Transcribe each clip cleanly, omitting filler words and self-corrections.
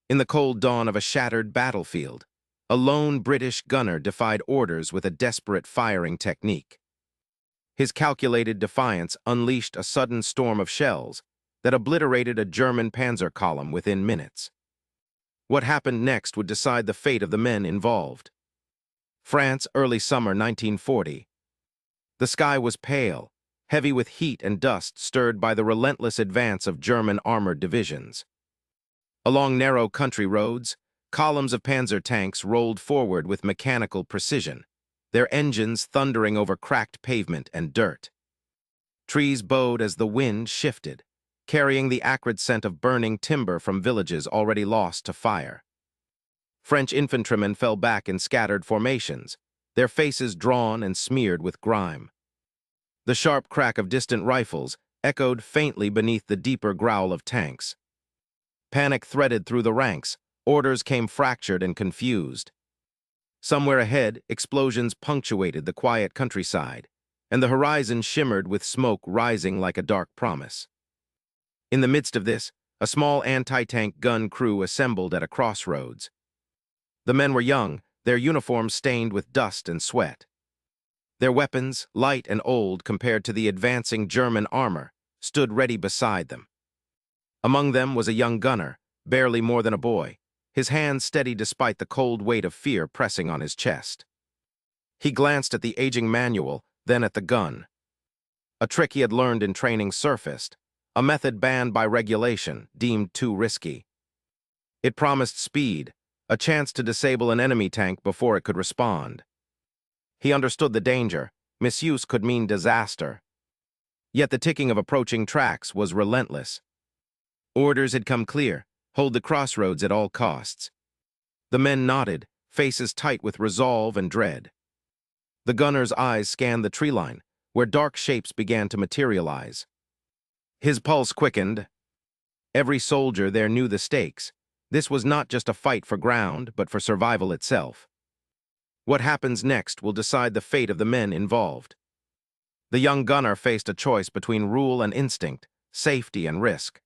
In the cold dawn of a shattered battlefield, a lone British gunner defied orders with a desperate firing technique. His calculated defiance unleashed a sudden storm of shells that obliterated a German Panzer column within minutes. What happened next would decide the fate of the men involved. France, early summer 1940. The sky was pale, heavy with heat and dust stirred by the relentless advance of German armored divisions. Along narrow country roads, columns of Panzer tanks rolled forward with mechanical precision, their engines thundering over cracked pavement and dirt. Trees bowed as the wind shifted, carrying the acrid scent of burning timber from villages already lost to fire. French infantrymen fell back in scattered formations, their faces drawn and smeared with grime. The sharp crack of distant rifles echoed faintly beneath the deeper growl of tanks. Panic threaded through the ranks, orders came fractured and confused. Somewhere ahead, explosions punctuated the quiet countryside, and the horizon shimmered with smoke rising like a dark promise. In the midst of this, a small anti-tank gun crew assembled at a crossroads. The men were young, their uniforms stained with dust and sweat. Their weapons, light and old compared to the advancing German armor, stood ready beside them. Among them was a young gunner, barely more than a boy, his hands steady despite the cold weight of fear pressing on his chest. He glanced at the aging manual, then at the gun. A trick he had learned in training surfaced, a method banned by regulation, deemed too risky. It promised speed, a chance to disable an enemy tank before it could respond. He understood the danger. Misuse could mean disaster. Yet the ticking of approaching tracks was relentless. Orders had come clear: hold the crossroads at all costs. The men nodded, faces tight with resolve and dread. The gunner's eyes scanned the tree line, where dark shapes began to materialize. His pulse quickened. Every soldier there knew the stakes. This was not just a fight for ground, but for survival itself. What happens next will decide the fate of the men involved. The young gunner faced a choice between rule and instinct, safety and risk.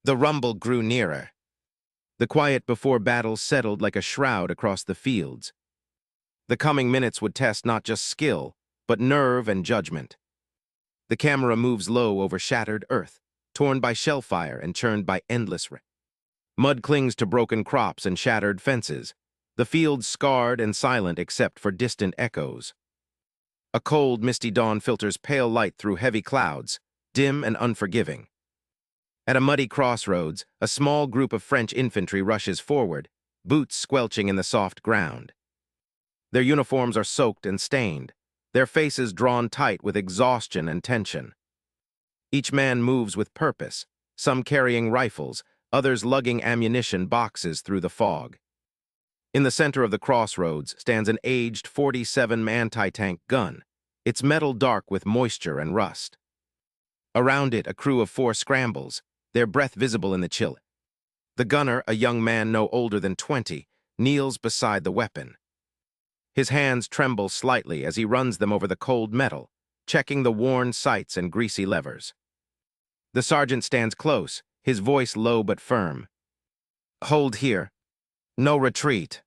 The rumble grew nearer. The quiet before battle settled like a shroud across the fields. The coming minutes would test not just skill, but nerve and judgment. The camera moves low over shattered earth, torn by shellfire and churned by endless rain. Mud clings to broken crops and shattered fences, the fields scarred and silent except for distant echoes. A cold, misty dawn filters pale light through heavy clouds, dim and unforgiving. At a muddy crossroads, a small group of French infantry rushes forward, boots squelching in the soft ground. Their uniforms are soaked and stained, their faces drawn tight with exhaustion and tension. Each man moves with purpose, some carrying rifles, others lugging ammunition boxes through the fog. In the center of the crossroads stands an aged 47 anti-tank gun, its metal dark with moisture and rust. Around it, a crew of 4 scrambles, their breath visible in the chill. The gunner, a young man no older than 20, kneels beside the weapon. His hands tremble slightly as he runs them over the cold metal, checking the worn sights and greasy levers. The sergeant stands close, his voice low but firm. "Hold here. No retreat.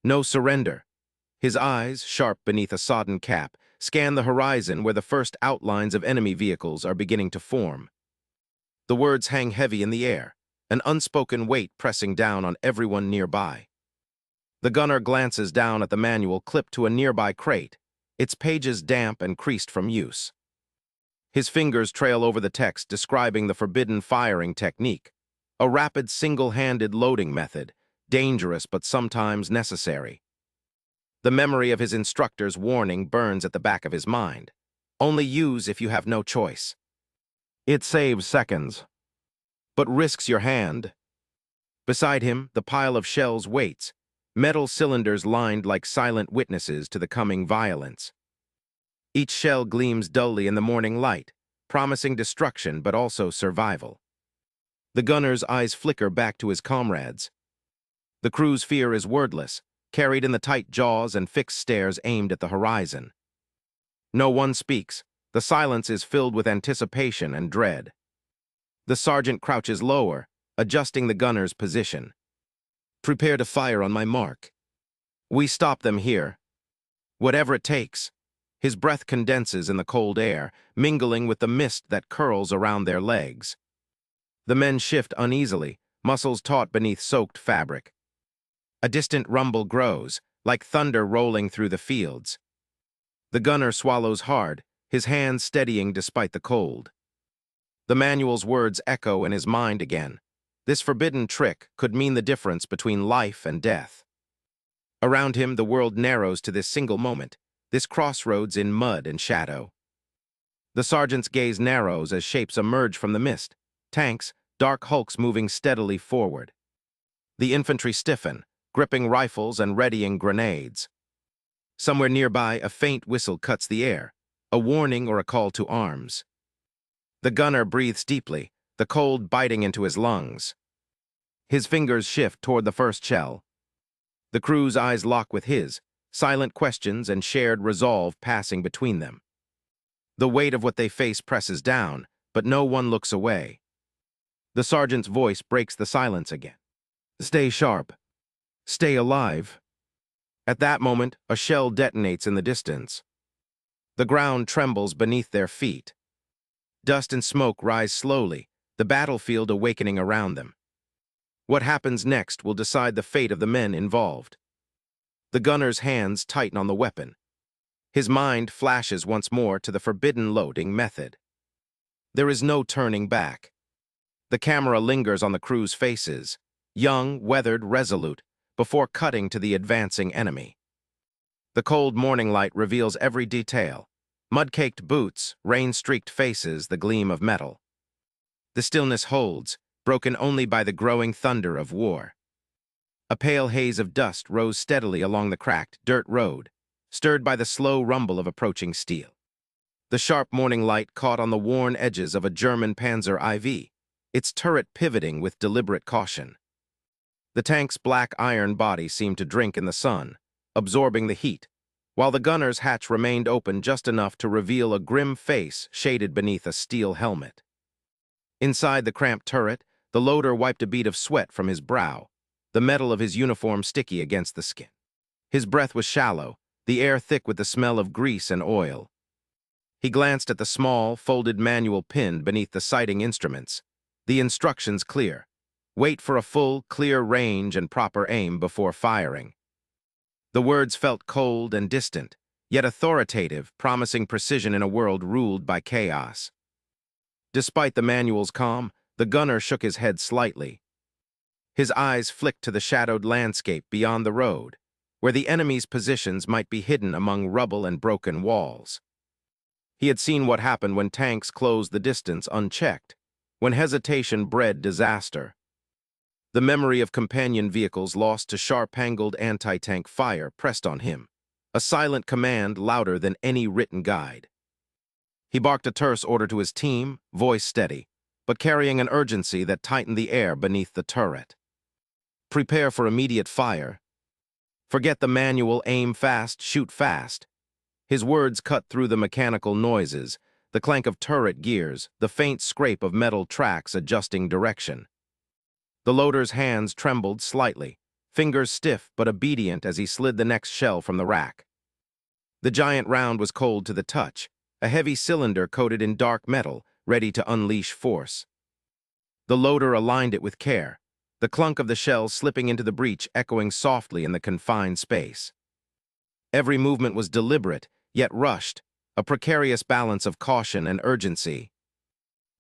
No surrender." His eyes, sharp beneath a sodden cap, scan the horizon where the first outlines of enemy vehicles are beginning to form. The words hang heavy in the air, an unspoken weight pressing down on everyone nearby. The gunner glances down at the manual clipped to a nearby crate, its pages damp and creased from use. His fingers trail over the text describing the forbidden firing technique, a rapid single-handed loading method, dangerous but sometimes necessary. The memory of his instructor's warning burns at the back of his mind. Only use if you have no choice. It saves seconds, but risks your hand. Beside him, the pile of shells waits, metal cylinders lined like silent witnesses to the coming violence. Each shell gleams dully in the morning light, promising destruction but also survival. The gunner's eyes flicker back to his comrades. The crew's fear is wordless, carried in the tight jaws and fixed stares aimed at the horizon. No one speaks. The silence is filled with anticipation and dread. The sergeant crouches lower, adjusting the gunner's position, Prepare to fire on my mark. We stop them here. Whatever it takes. His breath condenses in the cold air, mingling with the mist that curls around their legs. The men shift uneasily, muscles taut beneath soaked fabric. A distant rumble grows, like thunder rolling through the fields. The gunner swallows hard, his hands steadying despite the cold. The manual's words echo in his mind again. This forbidden trick could mean the difference between life and death. Around him, the world narrows to this single moment, this crossroads in mud and shadow. The sergeant's gaze narrows as shapes emerge from the mist, tanks, dark hulks moving steadily forward. The infantry stiffen, gripping rifles and readying grenades. Somewhere nearby, a faint whistle cuts the air, a warning or a call to arms. The gunner breathes deeply, the cold biting into his lungs. His fingers shift toward the first shell. The crew's eyes lock with his, silent questions and shared resolve passing between them. The weight of what they face presses down, but no one looks away. The sergeant's voice breaks the silence again. Stay sharp. Stay alive. At that moment, a shell detonates in the distance. The ground trembles beneath their feet. Dust and smoke rise slowly, the battlefield awakening around them. What happens next will decide the fate of the men involved. The gunner's hands tighten on the weapon. His mind flashes once more to the forbidden loading method. There is no turning back. The camera lingers on the crew's faces, young, weathered, resolute, before cutting to the advancing enemy. The cold morning light reveals every detail: mud-caked boots, rain-streaked faces, the gleam of metal. The stillness holds, broken only by the growing thunder of war. A pale haze of dust rose steadily along the cracked dirt road, stirred by the slow rumble of approaching steel. The sharp morning light caught on the worn edges of a German Panzer IV, its turret pivoting with deliberate caution. The tank's black iron body seemed to drink in the sun, absorbing the heat, while the gunner's hatch remained open just enough to reveal a grim face shaded beneath a steel helmet. Inside the cramped turret, the loader wiped a bead of sweat from his brow, the metal of his uniform sticky against the skin. His breath was shallow, the air thick with the smell of grease and oil. He glanced at the small, folded manual pinned beneath the sighting instruments, the instructions clear. Wait for a full, clear range and proper aim before firing. The words felt cold and distant, yet authoritative, promising precision in a world ruled by chaos. Despite the manual's calm, the gunner shook his head slightly. His eyes flicked to the shadowed landscape beyond the road, where the enemy's positions might be hidden among rubble and broken walls. He had seen what happened when tanks closed the distance unchecked, when hesitation bred disaster. The memory of companion vehicles lost to sharp-angled anti-tank fire pressed on him, a silent command louder than any written guide. He barked a terse order to his team, voice steady, but carrying an urgency that tightened the air beneath the turret. Prepare for immediate fire. Forget the manual, aim fast, shoot fast. His words cut through the mechanical noises, the clank of turret gears, the faint scrape of metal tracks adjusting direction. The loader's hands trembled slightly, fingers stiff but obedient as he slid the next shell from the rack. The giant round was cold to the touch, a heavy cylinder coated in dark metal, ready to unleash force. The loader aligned it with care, the clunk of the shell slipping into the breech echoing softly in the confined space. Every movement was deliberate, yet rushed, a precarious balance of caution and urgency.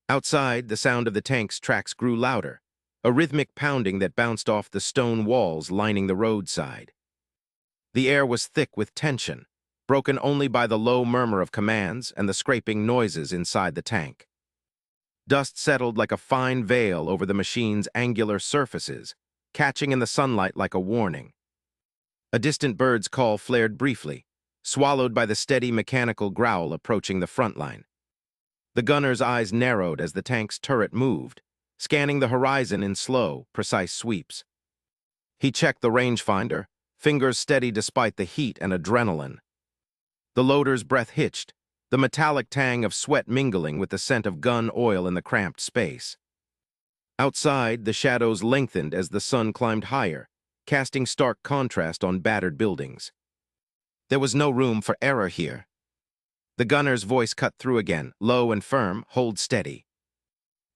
Outside, the sound of the tank's tracks grew louder, a rhythmic pounding that bounced off the stone walls lining the roadside. The air was thick with tension, broken only by the low murmur of commands and the scraping noises inside the tank. Dust settled like a fine veil over the machine's angular surfaces, catching in the sunlight like a warning. A distant bird's call flared briefly, swallowed by the steady mechanical growl approaching the front line. The gunner's eyes narrowed as the tank's turret moved, scanning the horizon in slow, precise sweeps. He checked the rangefinder, fingers steady despite the heat and adrenaline. The loader's breath hitched, the metallic tang of sweat mingling with the scent of gun oil in the cramped space. Outside, the shadows lengthened as the sun climbed higher, casting stark contrast on battered buildings. There was no room for error here. The gunner's voice cut through again, low and firm, hold steady.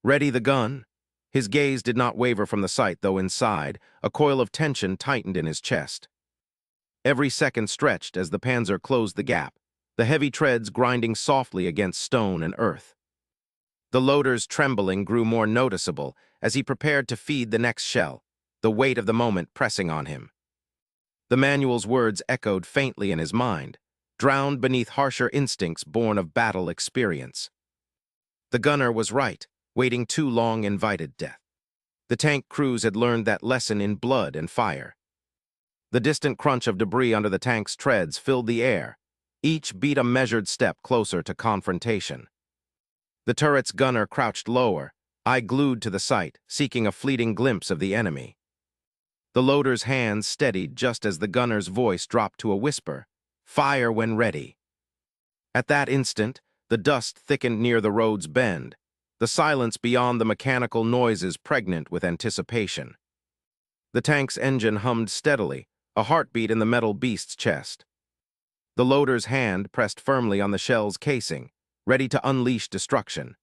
Ready the gun? His gaze did not waver from the sight, though inside, a coil of tension tightened in his chest. Every second stretched as the Panzer closed the gap, the heavy treads grinding softly against stone and earth. The loader's trembling grew more noticeable as he prepared to feed the next shell, the weight of the moment pressing on him. The manual's words echoed faintly in his mind, drowned beneath harsher instincts born of battle experience. The gunner was right, waiting too long invited death. The tank crews had learned that lesson in blood and fire. The distant crunch of debris under the tank's treads filled the air. Each beat a measured step closer to confrontation. The turret's gunner crouched lower, eye glued to the sight, seeking a fleeting glimpse of the enemy. The loader's hands steadied just as the gunner's voice dropped to a whisper, "Fire when ready." At that instant, the dust thickened near the road's bend, the silence beyond the mechanical noises pregnant with anticipation. The tank's engine hummed steadily, a heartbeat in the metal beast's chest. The loader's hand pressed firmly on the shell's casing, ready to unleash destruction.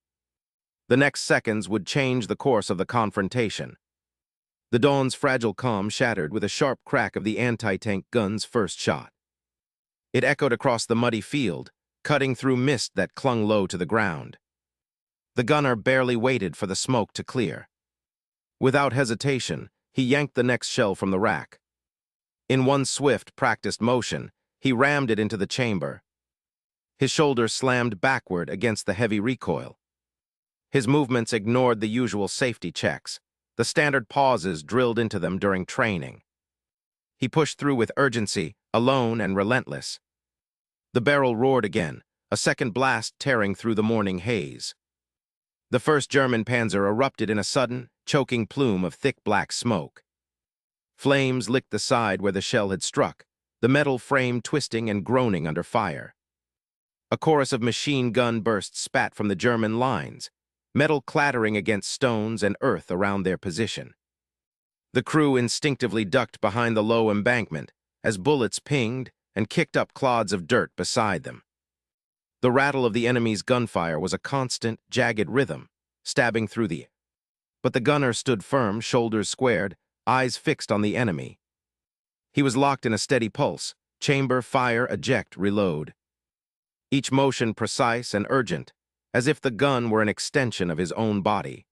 The next seconds would change the course of the confrontation. The dawn's fragile calm shattered with a sharp crack of the anti-tank gun's first shot. It echoed across the muddy field, cutting through mist that clung low to the ground. The gunner barely waited for the smoke to clear. Without hesitation, he yanked the next shell from the rack. In one swift, practiced motion, he rammed it into the chamber. His shoulders slammed backward against the heavy recoil. His movements ignored the usual safety checks, the standard pauses drilled into them during training. He pushed through with urgency, alone and relentless. The barrel roared again, a second blast tearing through the morning haze. The first German Panzer erupted in a sudden, choking plume of thick black smoke. Flames licked the side where the shell had struck, the metal frame twisting and groaning under fire. A chorus of machine gun bursts spat from the German lines, metal clattering against stones and earth around their position. The crew instinctively ducked behind the low embankment as bullets pinged and kicked up clods of dirt beside them. The rattle of the enemy's gunfire was a constant, jagged rhythm, stabbing through the air. But the gunner stood firm, shoulders squared, eyes fixed on the enemy. He was locked in a steady pulse, chamber, fire, eject, reload. Each motion precise and urgent, as if the gun were an extension of his own body.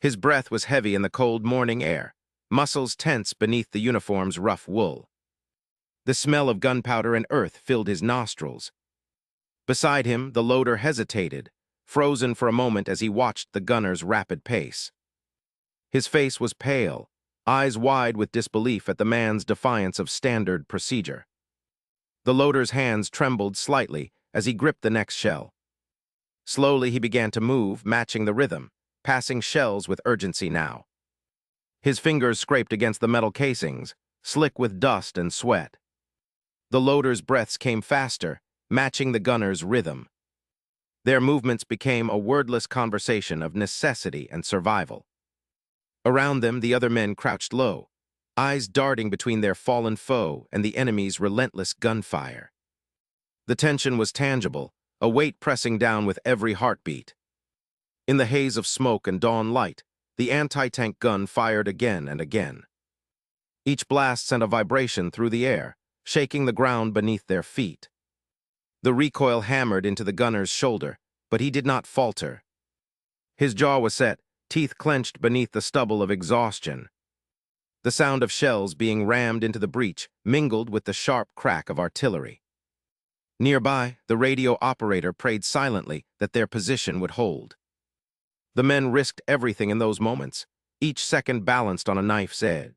His breath was heavy in the cold morning air, muscles tense beneath the uniform's rough wool. The smell of gunpowder and earth filled his nostrils. Beside him, the loader hesitated, frozen for a moment as he watched the gunner's rapid pace. His face was pale, eyes wide with disbelief at the man's defiance of standard procedure. The loader's hands trembled slightly as he gripped the next shell. Slowly he began to move, matching the rhythm, passing shells with urgency now. His fingers scraped against the metal casings, slick with dust and sweat. The loader's breaths came faster, matching the gunner's rhythm. Their movements became a wordless conversation of necessity and survival. Around them, the other men crouched low, eyes darting between their fallen foe and the enemy's relentless gunfire. The tension was tangible, a weight pressing down with every heartbeat. In the haze of smoke and dawn light, the anti-tank gun fired again and again. Each blast sent a vibration through the air, shaking the ground beneath their feet. The recoil hammered into the gunner's shoulder, but he did not falter. His jaw was set, teeth clenched beneath the stubble of exhaustion. The sound of shells being rammed into the breach mingled with the sharp crack of artillery. Nearby, the radio operator prayed silently that their position would hold. The men risked everything in those moments, each second balanced on a knife's edge.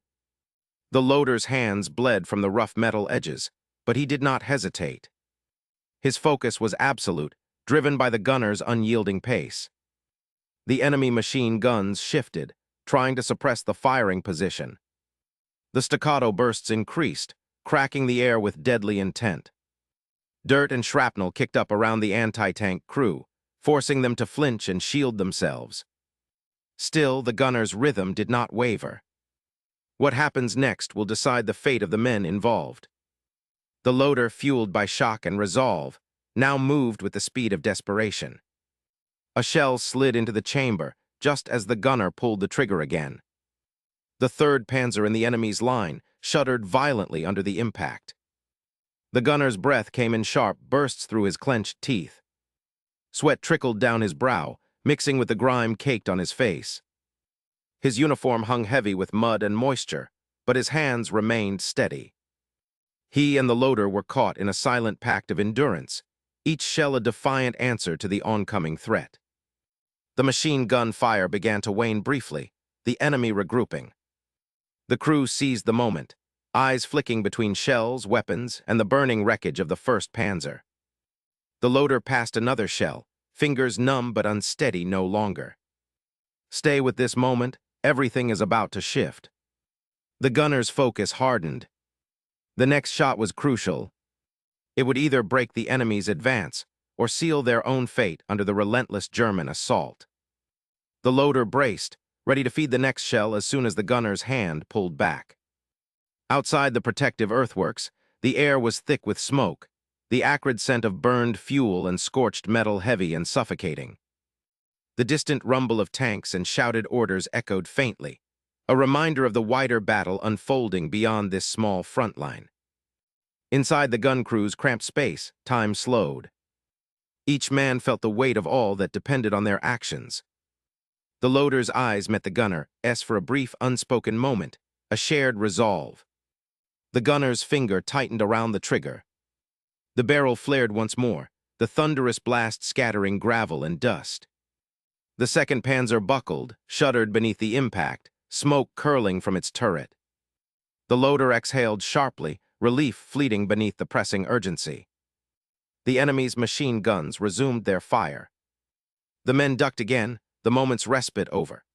The loader's hands bled from the rough metal edges, but he did not hesitate. His focus was absolute, driven by the gunner's unyielding pace. The enemy machine guns shifted, trying to suppress the firing position. The staccato bursts increased, cracking the air with deadly intent. Dirt and shrapnel kicked up around the anti-tank crew, forcing them to flinch and shield themselves. Still, the gunner's rhythm did not waver. What happens next will decide the fate of the men involved. The loader, fueled by shock and resolve, now moved with the speed of desperation. A shell slid into the chamber just as the gunner pulled the trigger again. The third Panzer in the enemy's line shuddered violently under the impact. The gunner's breath came in sharp bursts through his clenched teeth. Sweat trickled down his brow, mixing with the grime caked on his face. His uniform hung heavy with mud and moisture, but his hands remained steady. He and the loader were caught in a silent pact of endurance, each shell a defiant answer to the oncoming threat. The machine gun fire began to wane briefly, the enemy regrouping. The crew seized the moment, eyes flicking between shells, weapons, and the burning wreckage of the first Panzer. The loader passed another shell, fingers numb but unsteady no longer. Stay with this moment, everything is about to shift. The gunner's focus hardened. The next shot was crucial. It would either break the enemy's advance or seal their own fate under the relentless German assault. The loader braced, ready to feed the next shell as soon as the gunner's hand pulled back. Outside the protective earthworks, the air was thick with smoke, the acrid scent of burned fuel and scorched metal heavy and suffocating. The distant rumble of tanks and shouted orders echoed faintly, a reminder of the wider battle unfolding beyond this small front line. Inside the gun crew's cramped space, time slowed. Each man felt the weight of all that depended on their actions. The loader's eyes met the gunner's for a brief, unspoken moment, a shared resolve. The gunner's finger tightened around the trigger. The barrel flared once more, the thunderous blast scattering gravel and dust. The second Panzer buckled, shuddered beneath the impact, smoke curling from its turret. The loader exhaled sharply, relief fleeting beneath the pressing urgency. The enemy's machine guns resumed their fire. The men ducked again, the moment's respite over.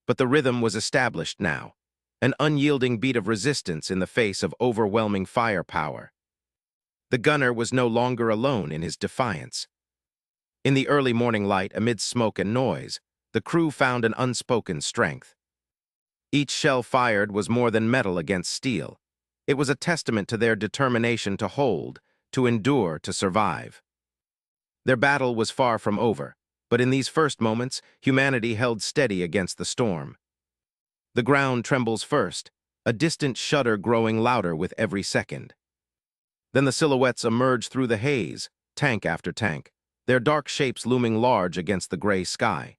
But the rhythm was established now, an unyielding beat of resistance in the face of overwhelming firepower. The gunner was no longer alone in his defiance. In the early morning light, amidst smoke and noise, the crew found an unspoken strength. Each shell fired was more than metal against steel. It was a testament to their determination to hold, to endure, to survive. Their battle was far from over, but in these first moments, humanity held steady against the storm. The ground trembles first, a distant shudder growing louder with every second. Then the silhouettes emerge through the haze, tank after tank, their dark shapes looming large against the gray sky.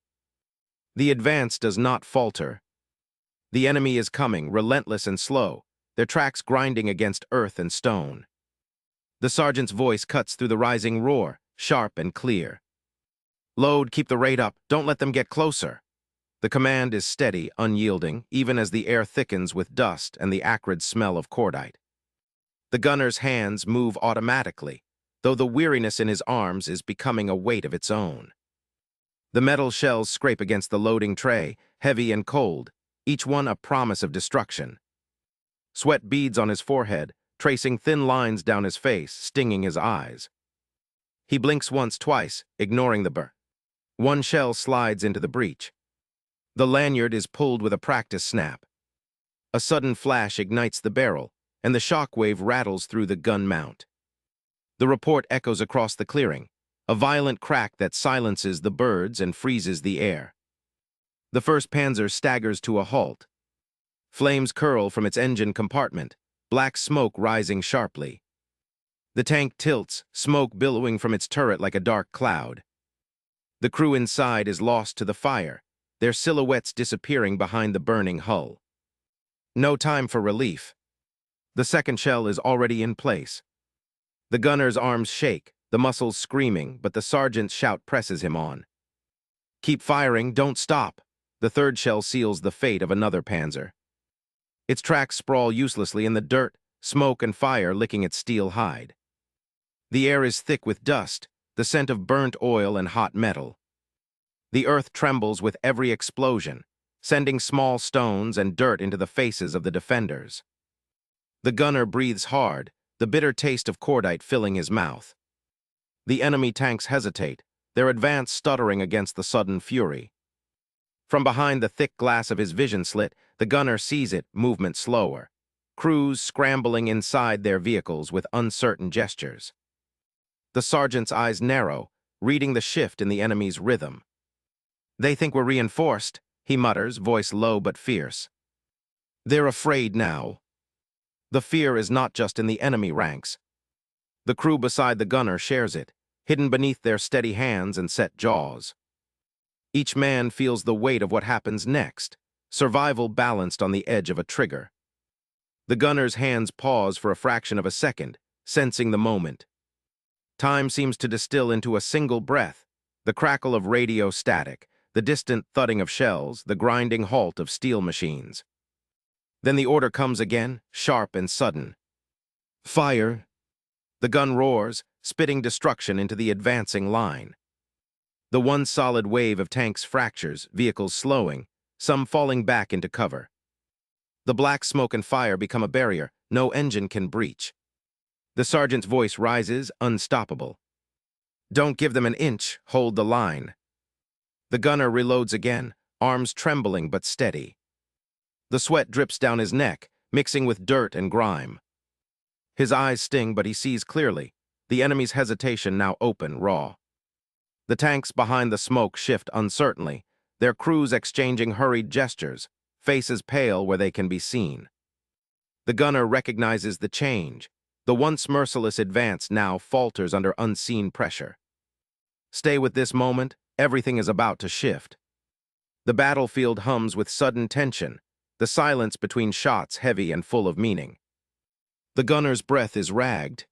The advance does not falter. The enemy is coming, relentless and slow, their tracks grinding against earth and stone. The sergeant's voice cuts through the rising roar, sharp and clear. "Load, keep the rate up, don't let them get closer." The command is steady, unyielding, even as the air thickens with dust and the acrid smell of cordite. The gunner's hands move automatically, though the weariness in his arms is becoming a weight of its own. The metal shells scrape against the loading tray, heavy and cold, each one a promise of destruction. Sweat beads on his forehead, tracing thin lines down his face, stinging his eyes. He blinks once, twice, ignoring the burr. One shell slides into the breach. The lanyard is pulled with a practice snap. A sudden flash ignites the barrel, and the shock wave rattles through the gun mount. The report echoes across the clearing, a violent crack that silences the birds and freezes the air. The first Panzer staggers to a halt. Flames curl from its engine compartment, black smoke rising sharply. The tank tilts, smoke billowing from its turret like a dark cloud. The crew inside is lost to the fire, their silhouettes disappearing behind the burning hull. No time for relief. The second shell is already in place. The gunner's arms shake, the muscles screaming, but the sergeant's shout presses him on. "Keep firing, don't stop." The third shell seals the fate of another Panzer. Its tracks sprawl uselessly in the dirt, smoke and fire licking its steel hide. The air is thick with dust, the scent of burnt oil and hot metal. The earth trembles with every explosion, sending small stones and dirt into the faces of the defenders. The gunner breathes hard, the bitter taste of cordite filling his mouth. The enemy tanks hesitate, their advance stuttering against the sudden fury. From behind the thick glass of his vision slit, The gunner sees it, movement slower. Crews scrambling inside their vehicles with uncertain gestures. The sergeant's eyes narrow, reading the shift in the enemy's rhythm. "They think we're reinforced," he mutters, voice low but fierce. "They're afraid now." The fear is not just in the enemy ranks. The crew beside the gunner shares it, hidden beneath their steady hands and set jaws. Each man feels the weight of what happens next, survival balanced on the edge of a trigger. The gunner's hands pause for a fraction of a second, sensing the moment. Time seems to distill into a single breath, the crackle of radio static, the distant thudding of shells, the grinding halt of steel machines. Then the order comes again, sharp and sudden. "Fire!" The gun roars, spitting destruction into the advancing line. The one solid wave of tanks fractures, vehicles slowing, some falling back into cover. The black smoke and fire become a barrier no engine can breach. The sergeant's voice rises, unstoppable. "Don't give them an inch, hold the line." The gunner reloads again, arms trembling but steady. The sweat drips down his neck, mixing with dirt and grime. His eyes sting, but he sees clearly, the enemy's hesitation now open, raw. The tanks behind the smoke shift uncertainly, their crews exchanging hurried gestures, faces pale where they can be seen. The gunner recognizes the change. The once merciless advance now falters under unseen pressure. Stay with this moment, everything is about to shift. The battlefield hums with sudden tension, the silence between shots heavy and full of meaning. The gunner's breath is ragged.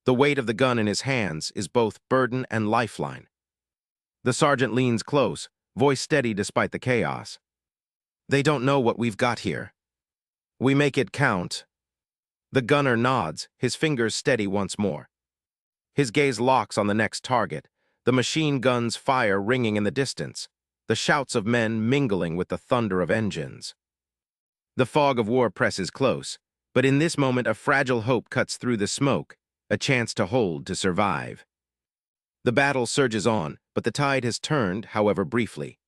The weight of the gun in his hands is both burden and lifeline. The sergeant leans close, voice steady despite the chaos. "They don't know what we've got here. We make it count." The gunner nods, his fingers steady once more. His gaze locks on the next target, the machine gun's fire ringing in the distance, the shouts of men mingling with the thunder of engines. The fog of war presses close, but in this moment a fragile hope cuts through the smoke, a chance to hold, to survive. The battle surges on, but the tide has turned, however briefly.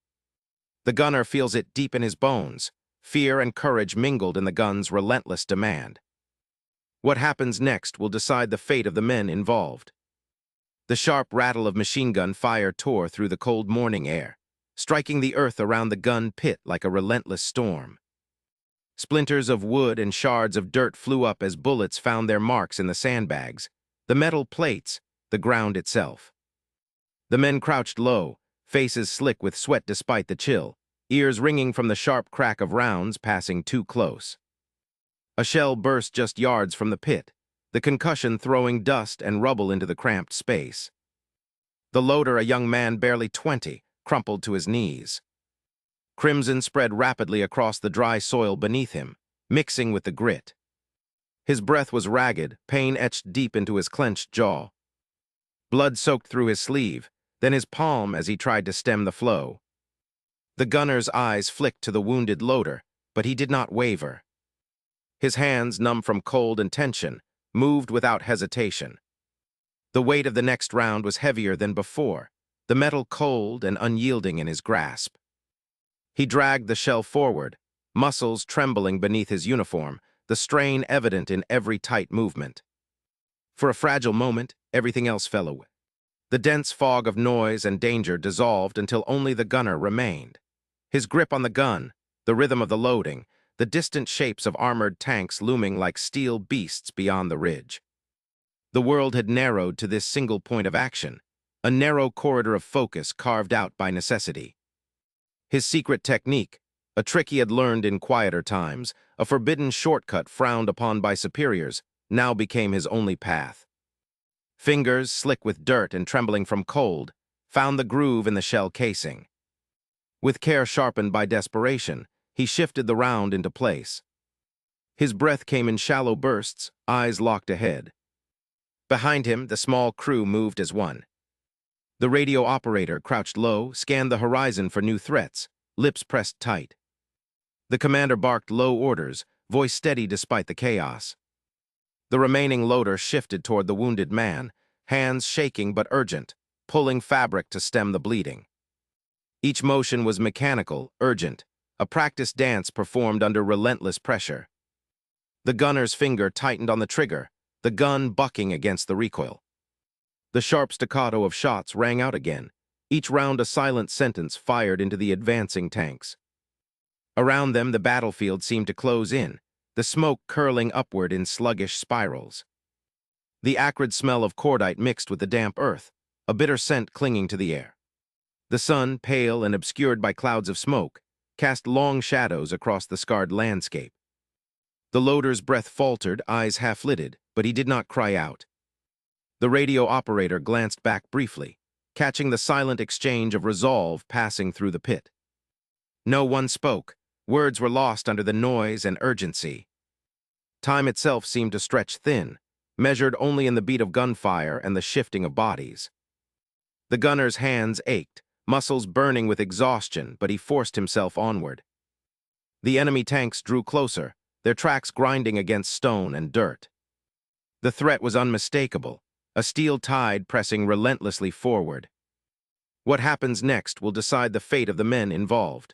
The gunner feels it deep in his bones, fear and courage mingled in the gun's relentless demand. What happens next will decide the fate of the men involved. The sharp rattle of machine gun fire tore through the cold morning air, striking the earth around the gun pit like a relentless storm. Splinters of wood and shards of dirt flew up as bullets found their marks in the sandbags, the metal plates, the ground itself. The men crouched low, faces slick with sweat despite the chill, ears ringing from the sharp crack of rounds passing too close. A shell burst just yards from the pit, the concussion throwing dust and rubble into the cramped space. The loader, a young man barely 20, crumpled to his knees. Crimson spread rapidly across the dry soil beneath him, mixing with the grit. His breath was ragged, pain etched deep into his clenched jaw. Blood soaked through his sleeve, then his palm as he tried to stem the flow. The gunner's eyes flicked to the wounded loader, but he did not waver. His hands, numb from cold and tension, moved without hesitation. The weight of the next round was heavier than before, the metal cold and unyielding in his grasp. He dragged the shell forward, muscles trembling beneath his uniform, the strain evident in every tight movement. For a fragile moment, everything else fell away. The dense fog of noise and danger dissolved until only the gunner remained. His grip on the gun, the rhythm of the loading, the distant shapes of armored tanks looming like steel beasts beyond the ridge. The world had narrowed to this single point of action, a narrow corridor of focus carved out by necessity. His secret technique, a trick he had learned in quieter times, a forbidden shortcut frowned upon by superiors, now became his only path. Fingers, slick with dirt and trembling from cold, found the groove in the shell casing. With care sharpened by desperation, he shifted the round into place. His breath came in shallow bursts, eyes locked ahead. Behind him, the small crew moved as one. The radio operator, crouched low, scanned the horizon for new threats, lips pressed tight. The commander barked low orders, voice steady despite the chaos. The remaining loader shifted toward the wounded man, hands shaking but urgent, pulling fabric to stem the bleeding. Each motion was mechanical, urgent, a practice dance performed under relentless pressure. The gunner's finger tightened on the trigger, the gun bucking against the recoil. The sharp staccato of shots rang out again, each round a silent sentence fired into the advancing tanks. Around them, the battlefield seemed to close in, the smoke curling upward in sluggish spirals. The acrid smell of cordite mixed with the damp earth, a bitter scent clinging to the air. The sun, pale and obscured by clouds of smoke, cast long shadows across the scarred landscape. The loader's breath faltered, eyes half-lidded, but he did not cry out. The radio operator glanced back briefly, catching the silent exchange of resolve passing through the pit. No one spoke. Words were lost under the noise and urgency. Time itself seemed to stretch thin, measured only in the beat of gunfire and the shifting of bodies. The gunner's hands ached, muscles burning with exhaustion, but he forced himself onward. The enemy tanks drew closer, their tracks grinding against stone and dirt. The threat was unmistakable, a steel tide pressing relentlessly forward. What happens next will decide the fate of the men involved.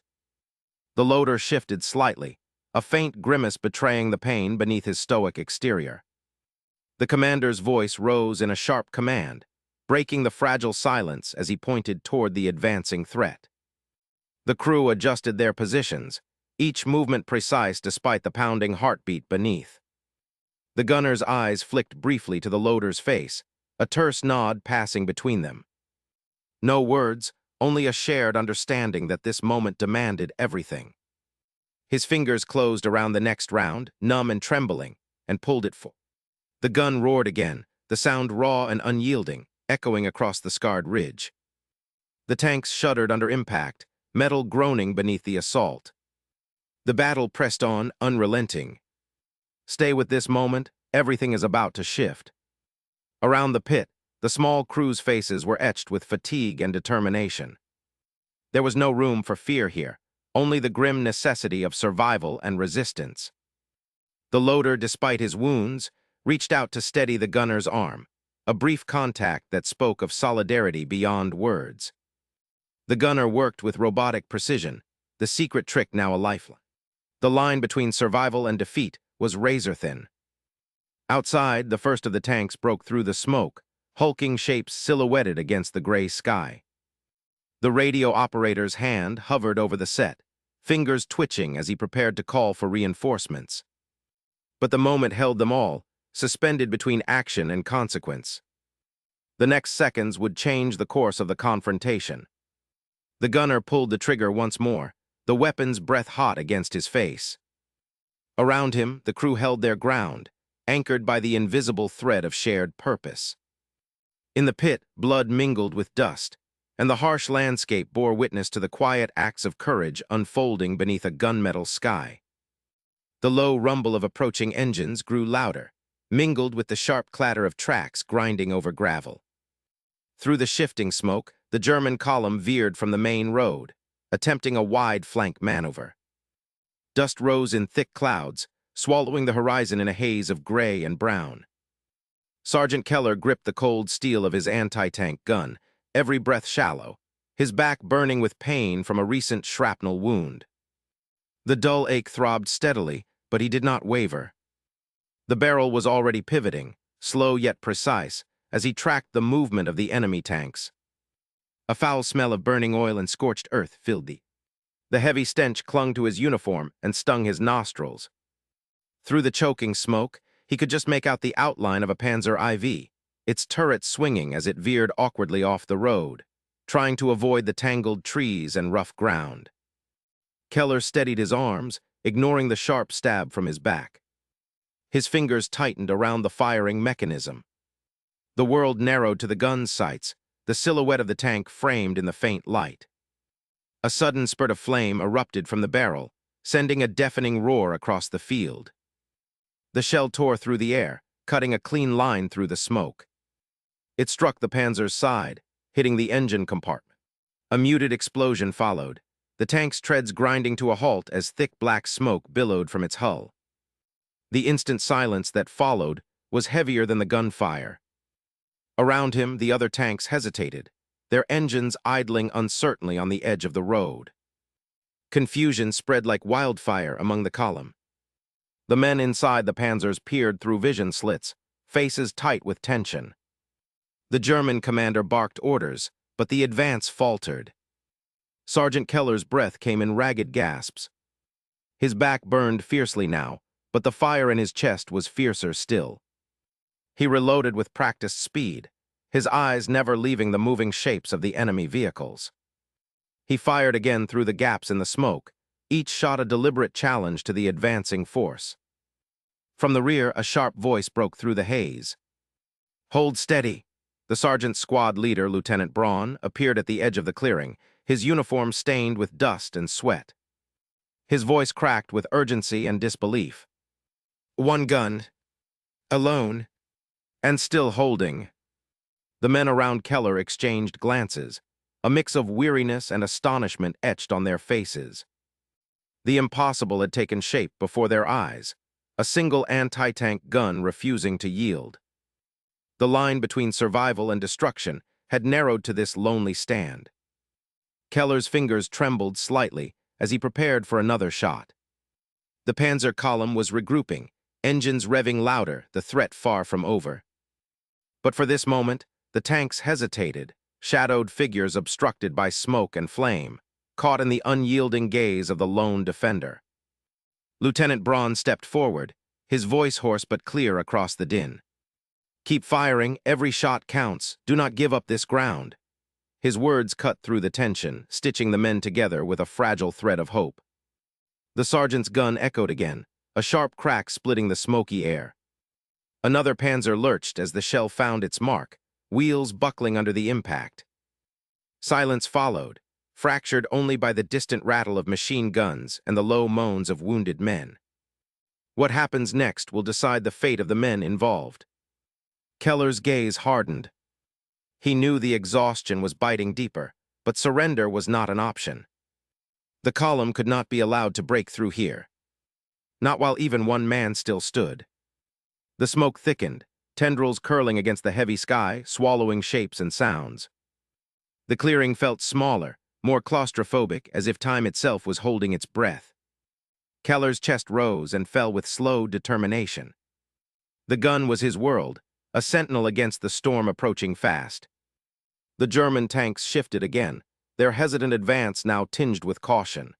The loader shifted slightly, a faint grimace betraying the pain beneath his stoic exterior. The commander's voice rose in a sharp command, breaking the fragile silence as he pointed toward the advancing threat. The crew adjusted their positions, each movement precise despite the pounding heartbeat beneath. The gunner's eyes flicked briefly to the loader's face, a terse nod passing between them. No words, only a shared understanding that this moment demanded everything. His fingers closed around the next round, numb and trembling, and pulled it full. The gun roared again, the sound raw and unyielding, echoing across the scarred ridge. The tanks shuddered under impact, metal groaning beneath the assault. The battle pressed on, unrelenting. Stay with this moment, everything is about to shift. Around the pit, the small crew's faces were etched with fatigue and determination. There was no room for fear here, only the grim necessity of survival and resistance. The loader, despite his wounds, reached out to steady the gunner's arm, a brief contact that spoke of solidarity beyond words. The gunner worked with robotic precision, the secret trick now a lifeline. The line between survival and defeat was razor-thin. Outside, the first of the tanks broke through the smoke, hulking shapes silhouetted against the gray sky. The radio operator's hand hovered over the set, fingers twitching as he prepared to call for reinforcements. But the moment held them all, suspended between action and consequence. The next seconds would change the course of the confrontation. The gunner pulled the trigger once more, the weapon's breath hot against his face. Around him, the crew held their ground, anchored by the invisible thread of shared purpose. In the pit, blood mingled with dust, and the harsh landscape bore witness to the quiet acts of courage unfolding beneath a gunmetal sky. The low rumble of approaching engines grew louder, mingled with the sharp clatter of tracks grinding over gravel. Through the shifting smoke, the German column veered from the main road, attempting a wide flank maneuver. Dust rose in thick clouds, swallowing the horizon in a haze of gray and brown. Sergeant Keller gripped the cold steel of his anti-tank gun, every breath shallow, his back burning with pain from a recent shrapnel wound. The dull ache throbbed steadily, but he did not waver. The barrel was already pivoting, slow yet precise, as he tracked the movement of the enemy tanks. A foul smell of burning oil and scorched earth filled the heavy stench clung to his uniform and stung his nostrils. Through the choking smoke, he could just make out the outline of a Panzer IV, its turret swinging as it veered awkwardly off the road, trying to avoid the tangled trees and rough ground. Keller steadied his arms, ignoring the sharp stab from his back. His fingers tightened around the firing mechanism. The world narrowed to the gun's sights, the silhouette of the tank framed in the faint light. A sudden spurt of flame erupted from the barrel, sending a deafening roar across the field. The shell tore through the air, cutting a clean line through the smoke. It struck the Panzer's side, hitting the engine compartment. A muted explosion followed, the tank's treads grinding to a halt as thick black smoke billowed from its hull. The instant silence that followed was heavier than the gunfire. Around him, the other tanks hesitated, their engines idling uncertainly on the edge of the road. Confusion spread like wildfire among the column. The men inside the panzers peered through vision slits, faces tight with tension. The German commander barked orders, but the advance faltered. Sergeant Keller's breath came in ragged gasps. His back burned fiercely now, but the fire in his chest was fiercer still. He reloaded with practiced speed, his eyes never leaving the moving shapes of the enemy vehicles. He fired again through the gaps in the smoke, each shot a deliberate challenge to the advancing force. From the rear, a sharp voice broke through the haze. "Hold steady!" The sergeant's squad leader, Lieutenant Braun, appeared at the edge of the clearing, his uniform stained with dust and sweat. His voice cracked with urgency and disbelief. "One gun. Alone. And still holding." The men around Keller exchanged glances, a mix of weariness and astonishment etched on their faces. The impossible had taken shape before their eyes, a single anti-tank gun refusing to yield. The line between survival and destruction had narrowed to this lonely stand. Keller's fingers trembled slightly as he prepared for another shot. The Panzer column was regrouping, engines revving louder, the threat far from over. But for this moment, the tanks hesitated, shadowed figures obstructed by smoke and flame, caught in the unyielding gaze of the lone defender. Lieutenant Braun stepped forward, his voice hoarse but clear across the din. "Keep firing, every shot counts, do not give up this ground." His words cut through the tension, stitching the men together with a fragile thread of hope. The sergeant's gun echoed again, a sharp crack splitting the smoky air. Another Panzer lurched as the shell found its mark, wheels buckling under the impact. Silence followed, fractured only by the distant rattle of machine guns and the low moans of wounded men. What happens next will decide the fate of the men involved. Keller's gaze hardened. He knew the exhaustion was biting deeper, but surrender was not an option. The column could not be allowed to break through here. Not while even one man still stood. The smoke thickened, tendrils curling against the heavy sky, swallowing shapes and sounds. The clearing felt smaller, more claustrophobic, as if time itself was holding its breath. Keller's chest rose and fell with slow determination. The gun was his world, a sentinel against the storm approaching fast. The German tanks shifted again, their hesitant advance now tinged with caution.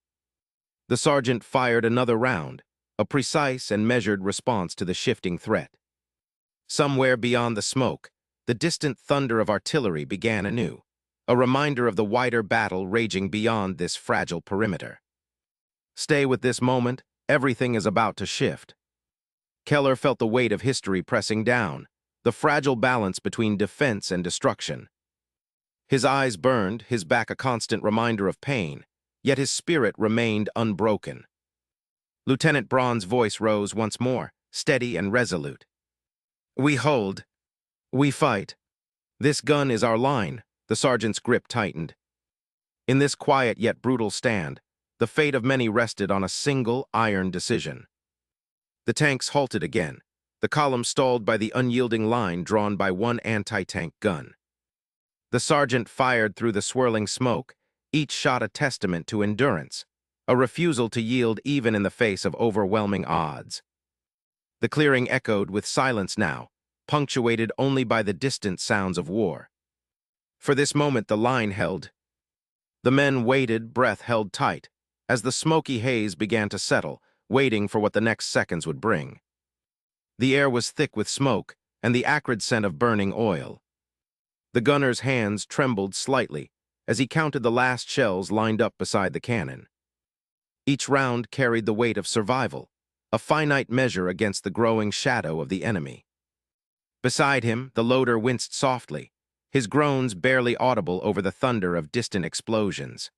The sergeant fired another round, a precise and measured response to the shifting threat. Somewhere beyond the smoke, the distant thunder of artillery began anew, a reminder of the wider battle raging beyond this fragile perimeter. Stay with this moment, everything is about to shift. Keller felt the weight of history pressing down, the fragile balance between defense and destruction. His eyes burned, his back a constant reminder of pain, yet his spirit remained unbroken. Lieutenant Braun's voice rose once more, steady and resolute. "We hold. We fight. This gun is our line." The sergeant's grip tightened. In this quiet yet brutal stand, the fate of many rested on a single iron decision. The tanks halted again, the column stalled by the unyielding line drawn by one anti-tank gun. The sergeant fired through the swirling smoke, each shot a testament to endurance, a refusal to yield even in the face of overwhelming odds. The clearing echoed with silence now, punctuated only by the distant sounds of war. For this moment the line held. The men waited, breath held tight, as the smoky haze began to settle, waiting for what the next seconds would bring. The air was thick with smoke and the acrid scent of burning oil. The gunner's hands trembled slightly as he counted the last shells lined up beside the cannon. Each round carried the weight of survival, a finite measure against the growing shadow of the enemy. Beside him, the loader winced softly, his groans barely audible over the thunder of distant explosions.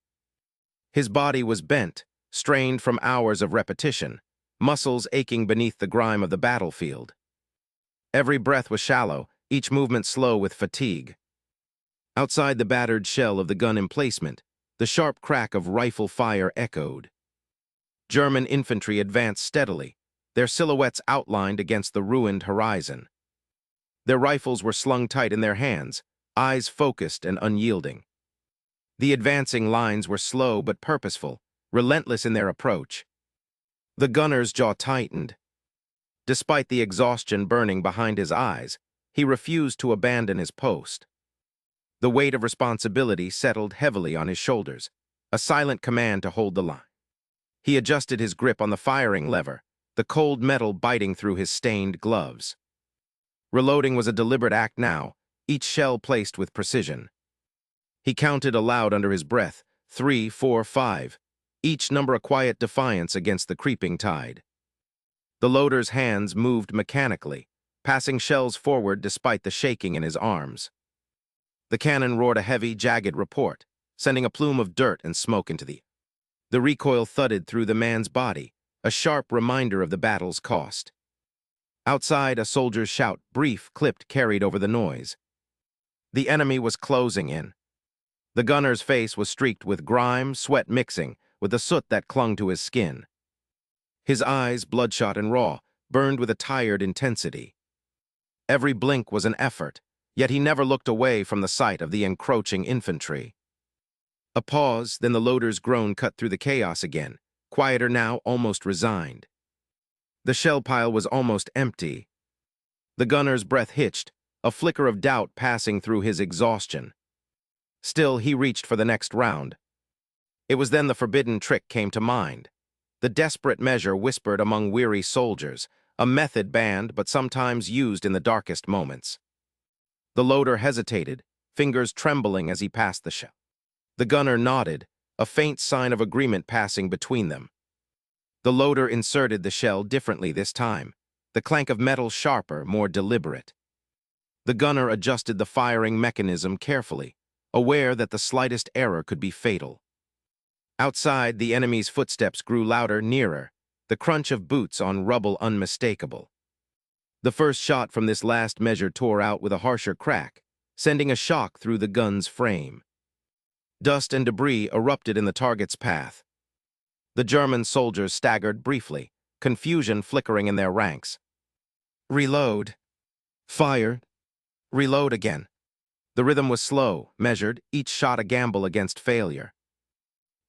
His body was bent, strained from hours of repetition, muscles aching beneath the grime of the battlefield. Every breath was shallow, each movement slow with fatigue. Outside the battered shell of the gun emplacement, the sharp crack of rifle fire echoed. German infantry advanced steadily, their silhouettes outlined against the ruined horizon. Their rifles were slung tight in their hands, eyes focused and unyielding. The advancing lines were slow but purposeful, relentless in their approach. The gunner's jaw tightened. Despite the exhaustion burning behind his eyes, he refused to abandon his post. The weight of responsibility settled heavily on his shoulders, a silent command to hold the line. He adjusted his grip on the firing lever, the cold metal biting through his stained gloves. Reloading was a deliberate act now, each shell placed with precision. He counted aloud under his breath, 3, 4, 5, each number a quiet defiance against the creeping tide. The loader's hands moved mechanically, passing shells forward despite the shaking in his arms. The cannon roared a heavy, jagged report, sending a plume of dirt and smoke into the air. The recoil thudded through the man's body, a sharp reminder of the battle's cost. Outside, a soldier's shout, brief, clipped, carried over the noise. The enemy was closing in. The gunner's face was streaked with grime, sweat mixing with the soot that clung to his skin. His eyes, bloodshot and raw, burned with a tired intensity. Every blink was an effort, yet he never looked away from the sight of the encroaching infantry. A pause, then the loader's groan cut through the chaos again, quieter now, almost resigned. The shell pile was almost empty. The gunner's breath hitched, a flicker of doubt passing through his exhaustion. Still, he reached for the next round. It was then the forbidden trick came to mind. The desperate measure whispered among weary soldiers, a method banned but sometimes used in the darkest moments. The loader hesitated, fingers trembling as he passed the shell. The gunner nodded, a faint sign of agreement passing between them. The loader inserted the shell differently this time, the clank of metal sharper, more deliberate. The gunner adjusted the firing mechanism carefully, aware that the slightest error could be fatal. Outside, the enemy's footsteps grew louder, nearer, the crunch of boots on rubble unmistakable. The first shot from this last measure tore out with a harsher crack, sending a shock through the gun's frame. Dust and debris erupted in the target's path. The German soldiers staggered briefly, confusion flickering in their ranks. Reload. Fire. Reload again. The rhythm was slow, measured, each shot a gamble against failure.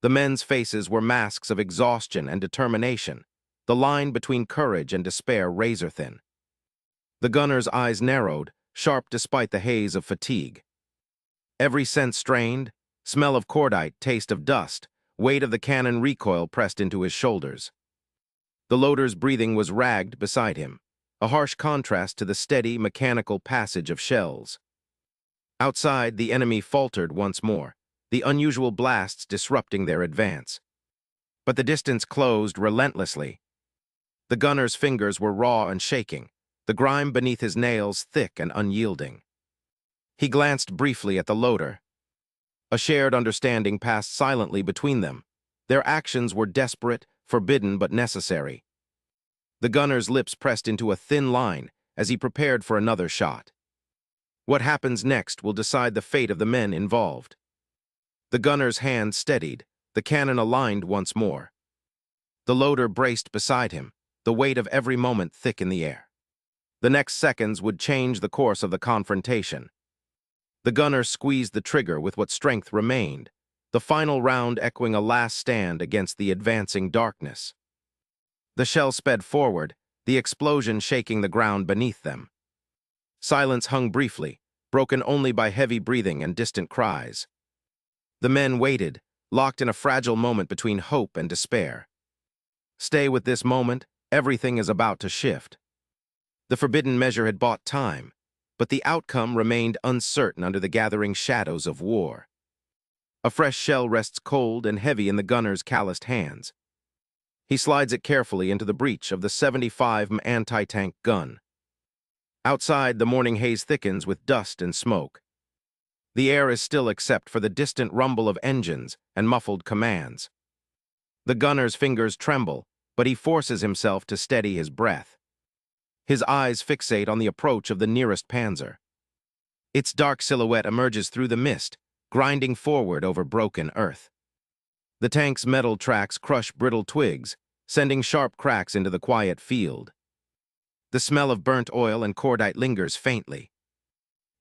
The men's faces were masks of exhaustion and determination, the line between courage and despair razor-thin. The gunner's eyes narrowed, sharp despite the haze of fatigue. Every sense strained, smell of cordite, taste of dust, weight of the cannon recoil pressed into his shoulders. The loader's breathing was ragged beside him, a harsh contrast to the steady, mechanical passage of shells. Outside, the enemy faltered once more, the unusual blasts disrupting their advance. But the distance closed relentlessly. The gunner's fingers were raw and shaking, the grime beneath his nails thick and unyielding. He glanced briefly at the loader. A shared understanding passed silently between them. Their actions were desperate, forbidden but necessary. The gunner's lips pressed into a thin line as he prepared for another shot. What happens next will decide the fate of the men involved. The gunner's hand steadied, the cannon aligned once more. The loader braced beside him, the weight of every moment thick in the air. The next seconds would change the course of the confrontation. The gunner squeezed the trigger with what strength remained, the final round echoing a last stand against the advancing darkness. The shell sped forward, the explosion shaking the ground beneath them. Silence hung briefly, broken only by heavy breathing and distant cries. The men waited, locked in a fragile moment between hope and despair. Stay with this moment, everything is about to shift. The forbidden measure had bought time, but the outcome remained uncertain under the gathering shadows of war. A fresh shell rests cold and heavy in the gunner's calloused hands. He slides it carefully into the breech of the 75 anti-tank gun. Outside, the morning haze thickens with dust and smoke. The air is still except for the distant rumble of engines and muffled commands. The gunner's fingers tremble, but he forces himself to steady his breath. His eyes fixate on the approach of the nearest Panzer. Its dark silhouette emerges through the mist, grinding forward over broken earth. The tank's metal tracks crush brittle twigs, sending sharp cracks into the quiet field. The smell of burnt oil and cordite lingers faintly.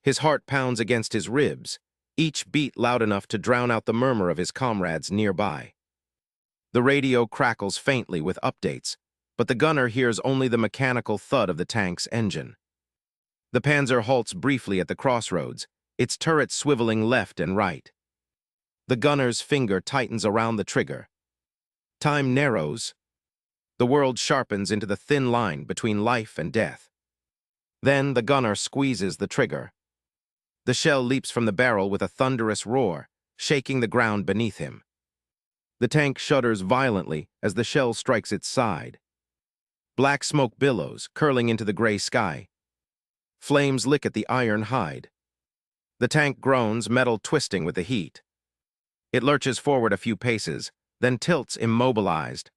His heart pounds against his ribs, each beat loud enough to drown out the murmur of his comrades nearby. The radio crackles faintly with updates, but the gunner hears only the mechanical thud of the tank's engine. The Panzer halts briefly at the crossroads, its turret swiveling left and right. The gunner's finger tightens around the trigger. Time narrows. The world sharpens into the thin line between life and death. Then the gunner squeezes the trigger. The shell leaps from the barrel with a thunderous roar, shaking the ground beneath him. The tank shudders violently as the shell strikes its side. Black smoke billows, curling into the gray sky. Flames lick at the iron hide. The tank groans, metal twisting with the heat. It lurches forward a few paces, then tilts immobilized.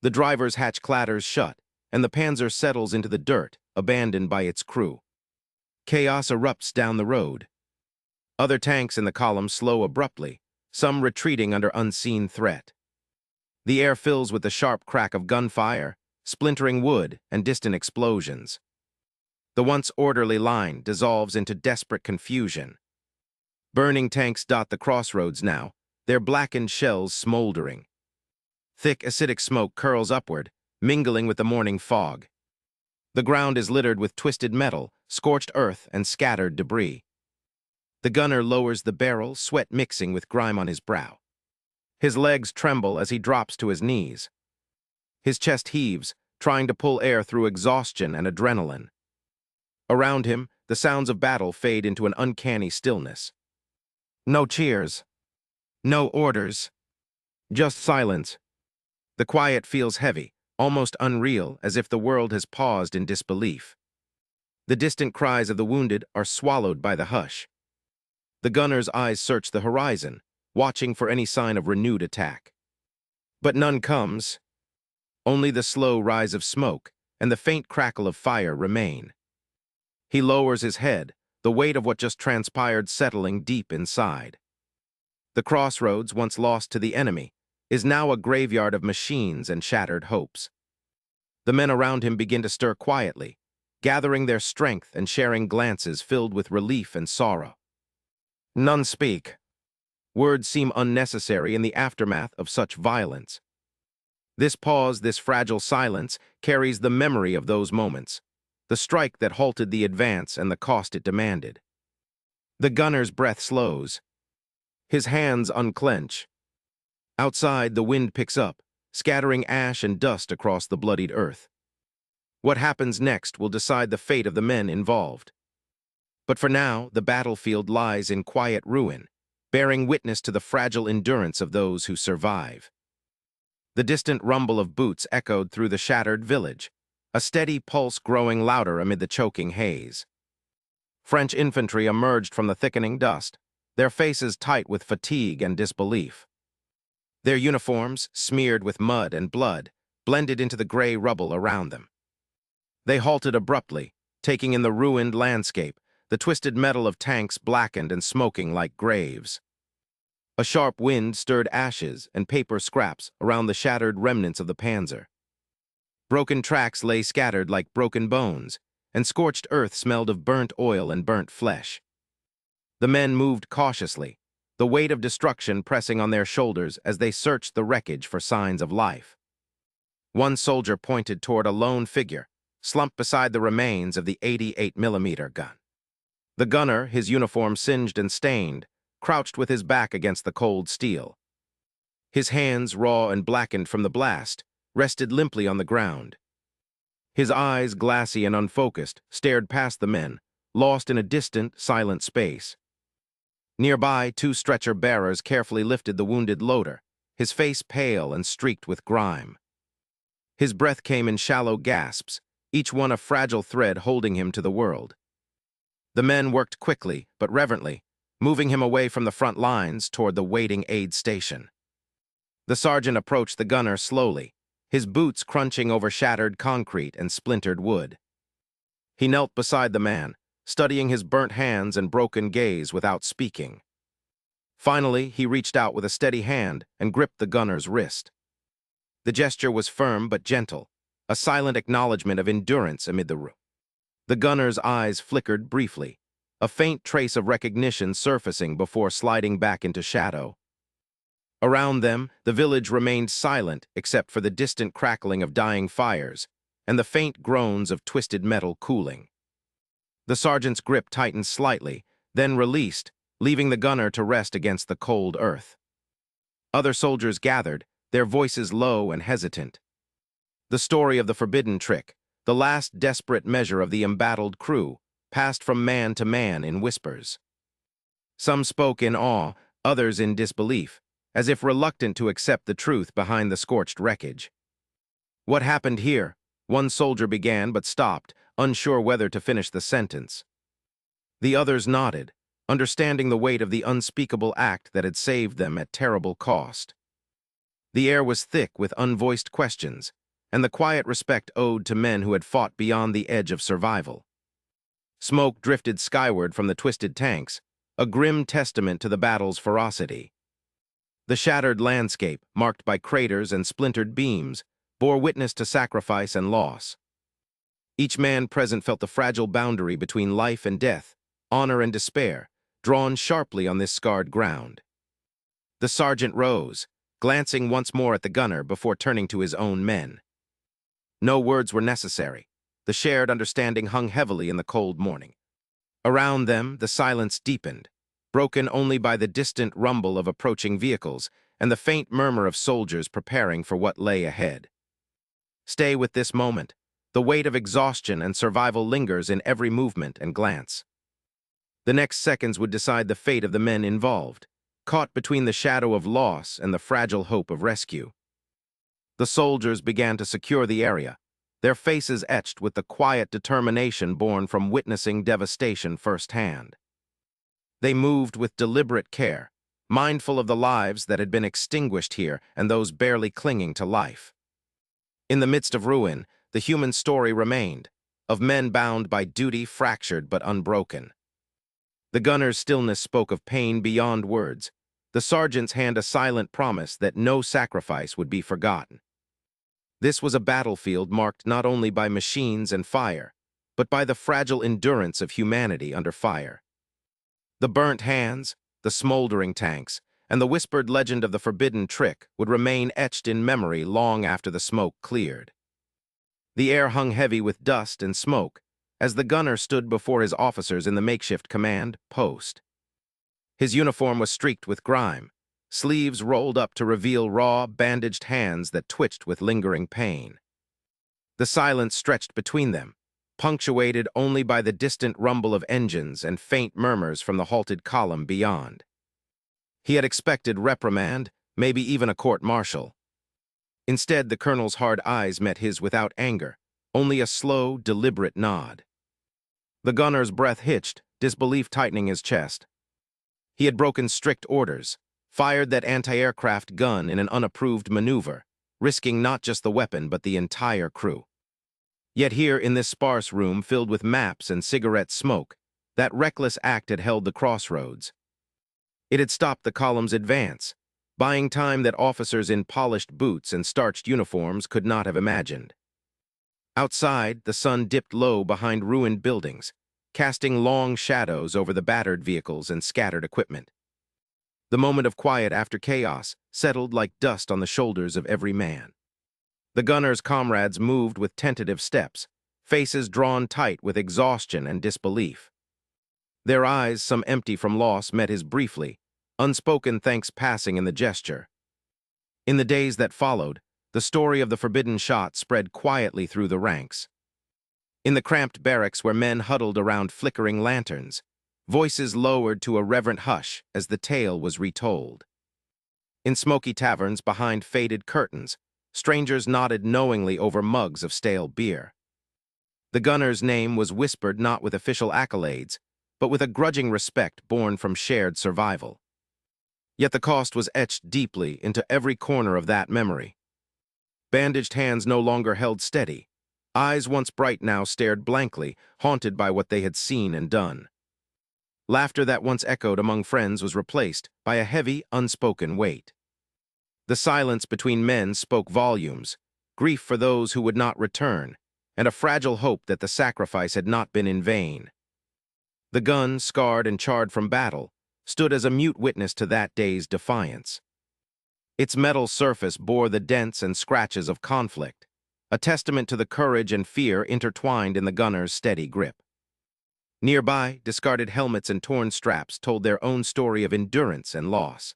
The driver's hatch clatters shut, and the Panzer settles into the dirt, abandoned by its crew. Chaos erupts down the road. Other tanks in the column slow abruptly, some retreating under unseen threat. The air fills with the sharp crack of gunfire, splintering wood, and distant explosions. The once orderly line dissolves into desperate confusion. Burning tanks dot the crossroads now, their blackened shells smoldering. Thick acidic smoke curls upward, mingling with the morning fog. The ground is littered with twisted metal, scorched earth, and scattered debris. The gunner lowers the barrel, sweat mixing with grime on his brow. His legs tremble as he drops to his knees. His chest heaves, trying to pull air through exhaustion and adrenaline. Around him, the sounds of battle fade into an uncanny stillness. No cheers. No orders. Just silence. The quiet feels heavy, almost unreal, as if the world has paused in disbelief. The distant cries of the wounded are swallowed by the hush. The gunner's eyes search the horizon, watching for any sign of renewed attack. But none comes. Only the slow rise of smoke and the faint crackle of fire remain. He lowers his head, the weight of what just transpired settling deep inside. The crossroads, once lost to the enemy, is now a graveyard of machines and shattered hopes. The men around him begin to stir quietly, gathering their strength and sharing glances filled with relief and sorrow. None speak. Words seem unnecessary in the aftermath of such violence. This pause, this fragile silence, carries the memory of those moments, the strike that halted the advance and the cost it demanded. The gunner's breath slows. His hands unclench. Outside, the wind picks up, scattering ash and dust across the bloodied earth. What happens next will decide the fate of the men involved. But for now, the battlefield lies in quiet ruin, bearing witness to the fragile endurance of those who survive. The distant rumble of boots echoed through the shattered village, a steady pulse growing louder amid the choking haze. French infantry emerged from the thickening dust, their faces tight with fatigue and disbelief. Their uniforms, smeared with mud and blood, blended into the gray rubble around them. They halted abruptly, taking in the ruined landscape, the twisted metal of tanks blackened and smoking like graves. A sharp wind stirred ashes and paper scraps around the shattered remnants of the Panzer. Broken tracks lay scattered like broken bones, and scorched earth smelled of burnt oil and burnt flesh. The men moved cautiously, the weight of destruction pressing on their shoulders as they searched the wreckage for signs of life. One soldier pointed toward a lone figure, slumped beside the remains of the 88mm gun. The gunner, his uniform singed and stained, crouched with his back against the cold steel. His hands, raw and blackened from the blast, rested limply on the ground. His eyes, glassy and unfocused, stared past the men, lost in a distant, silent space. Nearby, two stretcher bearers carefully lifted the wounded loader, his face pale and streaked with grime. His breath came in shallow gasps, each one a fragile thread holding him to the world. The men worked quickly but reverently, moving him away from the front lines toward the waiting aid station. The sergeant approached the gunner slowly, his boots crunching over shattered concrete and splintered wood. He knelt beside the man, studying his burnt hands and broken gaze without speaking. Finally, he reached out with a steady hand and gripped the gunner's wrist. The gesture was firm but gentle, a silent acknowledgement of endurance amid the ruin. The gunner's eyes flickered briefly, a faint trace of recognition surfacing before sliding back into shadow. Around them, the village remained silent except for the distant crackling of dying fires and the faint groans of twisted metal cooling. The sergeant's grip tightened slightly, then released, leaving the gunner to rest against the cold earth. Other soldiers gathered, their voices low and hesitant. The story of the forbidden trick, the last desperate measure of the embattled crew, passed from man to man in whispers. Some spoke in awe, others in disbelief, as if reluctant to accept the truth behind the scorched wreckage. "What happened here?" one soldier began but stopped, unsure whether to finish the sentence. The others nodded, understanding the weight of the unspeakable act that had saved them at terrible cost. The air was thick with unvoiced questions, and the quiet respect owed to men who had fought beyond the edge of survival. Smoke drifted skyward from the twisted tanks, a grim testament to the battle's ferocity. The shattered landscape, marked by craters and splintered beams, bore witness to sacrifice and loss. Each man present felt the fragile boundary between life and death, honor and despair, drawn sharply on this scarred ground. The sergeant rose, glancing once more at the gunner before turning to his own men. No words were necessary. The shared understanding hung heavily in the cold morning. Around them, the silence deepened, broken only by the distant rumble of approaching vehicles and the faint murmur of soldiers preparing for what lay ahead. Stay with this moment. The weight of exhaustion and survival lingers in every movement and glance. The next seconds would decide the fate of the men involved, caught between the shadow of loss and the fragile hope of rescue. The soldiers began to secure the area, their faces etched with the quiet determination born from witnessing devastation firsthand. They moved with deliberate care, mindful of the lives that had been extinguished here and those barely clinging to life. In the midst of ruin, the human story remained, of men bound by duty, fractured but unbroken. The gunner's stillness spoke of pain beyond words, the sergeant's hand a silent promise that no sacrifice would be forgotten. This was a battlefield marked not only by machines and fire, but by the fragile endurance of humanity under fire. The burnt hands, the smoldering tanks, and the whispered legend of the forbidden trick would remain etched in memory long after the smoke cleared. The air hung heavy with dust and smoke as the gunner stood before his officers in the makeshift command post. His uniform was streaked with grime, sleeves rolled up to reveal raw, bandaged hands that twitched with lingering pain. The silence stretched between them, punctuated only by the distant rumble of engines and faint murmurs from the halted column beyond. He had expected reprimand, maybe even a court-martial. Instead, the colonel's hard eyes met his without anger, only a slow, deliberate nod. The gunner's breath hitched, disbelief tightening his chest. He had broken strict orders, fired that anti-aircraft gun in an unapproved maneuver, risking not just the weapon but the entire crew. Yet here in this sparse room filled with maps and cigarette smoke, that reckless act had held the crossroads. It had stopped the column's advance, buying time that officers in polished boots and starched uniforms could not have imagined. Outside, the sun dipped low behind ruined buildings, casting long shadows over the battered vehicles and scattered equipment. The moment of quiet after chaos settled like dust on the shoulders of every man. The gunner's comrades moved with tentative steps, faces drawn tight with exhaustion and disbelief. Their eyes, some empty from loss, met his briefly, unspoken thanks passing in the gesture. In the days that followed, the story of the forbidden shot spread quietly through the ranks. In the cramped barracks where men huddled around flickering lanterns, voices lowered to a reverent hush as the tale was retold. In smoky taverns behind faded curtains, strangers nodded knowingly over mugs of stale beer. The gunner's name was whispered not with official accolades, but with a grudging respect born from shared survival. Yet the cost was etched deeply into every corner of that memory. Bandaged hands no longer held steady. Eyes once bright now stared blankly, haunted by what they had seen and done. Laughter that once echoed among friends was replaced by a heavy, unspoken weight. The silence between men spoke volumes, grief for those who would not return, and a fragile hope that the sacrifice had not been in vain. The gun, scarred and charred from battle, stood as a mute witness to that day's defiance. Its metal surface bore the dents and scratches of conflict, a testament to the courage and fear intertwined in the gunner's steady grip. Nearby, discarded helmets and torn straps told their own story of endurance and loss.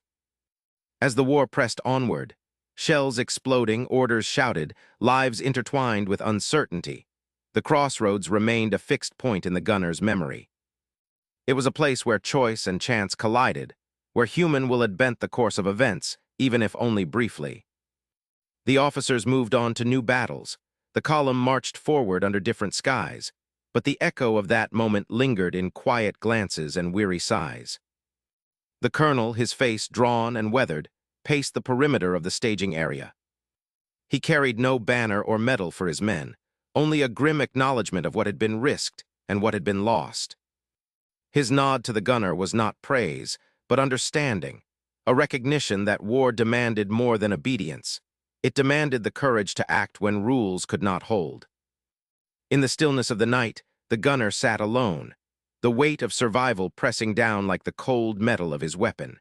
As the war pressed onward, shells exploding, orders shouted, lives intertwined with uncertainty, the crossroads remained a fixed point in the gunner's memory. It was a place where choice and chance collided, where human will had bent the course of events, even if only briefly. The officers moved on to new battles. The column marched forward under different skies, but the echo of that moment lingered in quiet glances and weary sighs. The colonel, his face drawn and weathered, paced the perimeter of the staging area. He carried no banner or medal for his men, only a grim acknowledgement of what had been risked and what had been lost. His nod to the gunner was not praise, but understanding, a recognition that war demanded more than obedience. It demanded the courage to act when rules could not hold. In the stillness of the night, the gunner sat alone, the weight of survival pressing down like the cold metal of his weapon.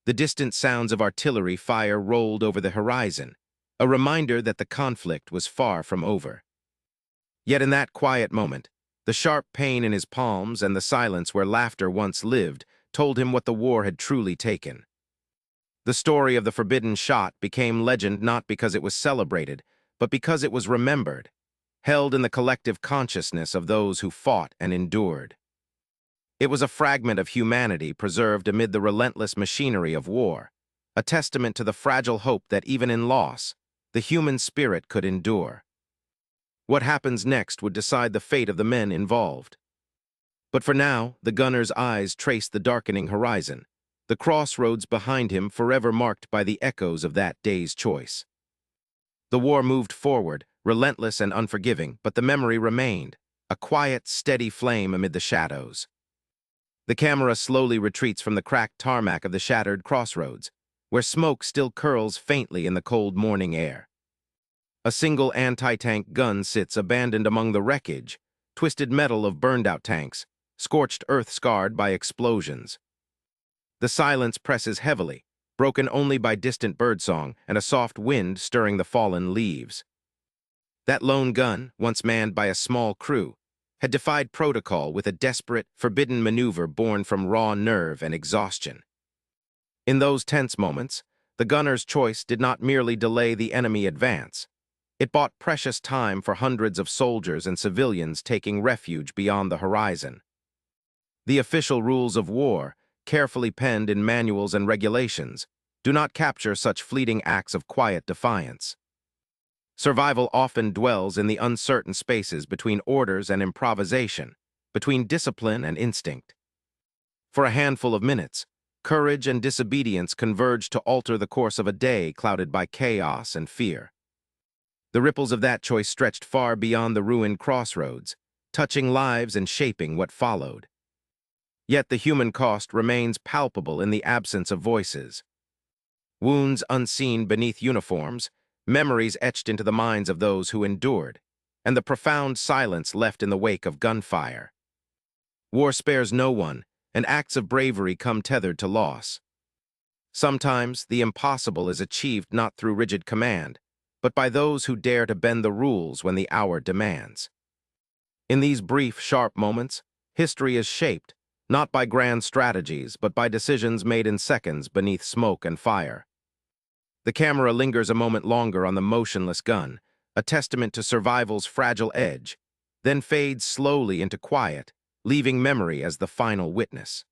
The distant sounds of artillery fire rolled over the horizon, a reminder that the conflict was far from over. Yet in that quiet moment, the sharp pain in his palms and the silence where laughter once lived told him what the war had truly taken. The story of the forbidden shot became legend not because it was celebrated, but because it was remembered, held in the collective consciousness of those who fought and endured. It was a fragment of humanity preserved amid the relentless machinery of war, a testament to the fragile hope that even in loss, the human spirit could endure. What happens next would decide the fate of the men involved. But for now, the gunner's eyes traced the darkening horizon, the crossroads behind him forever marked by the echoes of that day's choice. The war moved forward, relentless and unforgiving, but the memory remained, a quiet, steady flame amid the shadows. The camera slowly retreats from the cracked tarmac of the shattered crossroads, where smoke still curls faintly in the cold morning air. A single anti-tank gun sits abandoned among the wreckage, twisted metal of burned-out tanks, scorched earth scarred by explosions. The silence presses heavily, broken only by distant birdsong and a soft wind stirring the fallen leaves. That lone gun, once manned by a small crew, had defied protocol with a desperate, forbidden maneuver born from raw nerve and exhaustion. In those tense moments, the gunner's choice did not merely delay the enemy advance. It bought precious time for hundreds of soldiers and civilians taking refuge beyond the horizon. The official rules of war, carefully penned in manuals and regulations, do not capture such fleeting acts of quiet defiance. Survival often dwells in the uncertain spaces between orders and improvisation, between discipline and instinct. For a handful of minutes, courage and disobedience converged to alter the course of a day clouded by chaos and fear. The ripples of that choice stretched far beyond the ruined crossroads, touching lives and shaping what followed. Yet the human cost remains palpable in the absence of voices. Wounds unseen beneath uniforms, memories etched into the minds of those who endured, and the profound silence left in the wake of gunfire. War spares no one, and acts of bravery come tethered to loss. Sometimes the impossible is achieved not through rigid command, but by those who dare to bend the rules when the hour demands. In these brief, sharp moments, history is shaped, not by grand strategies, but by decisions made in seconds beneath smoke and fire. The camera lingers a moment longer on the motionless gun, a testament to survival's fragile edge, then fades slowly into quiet, leaving memory as the final witness.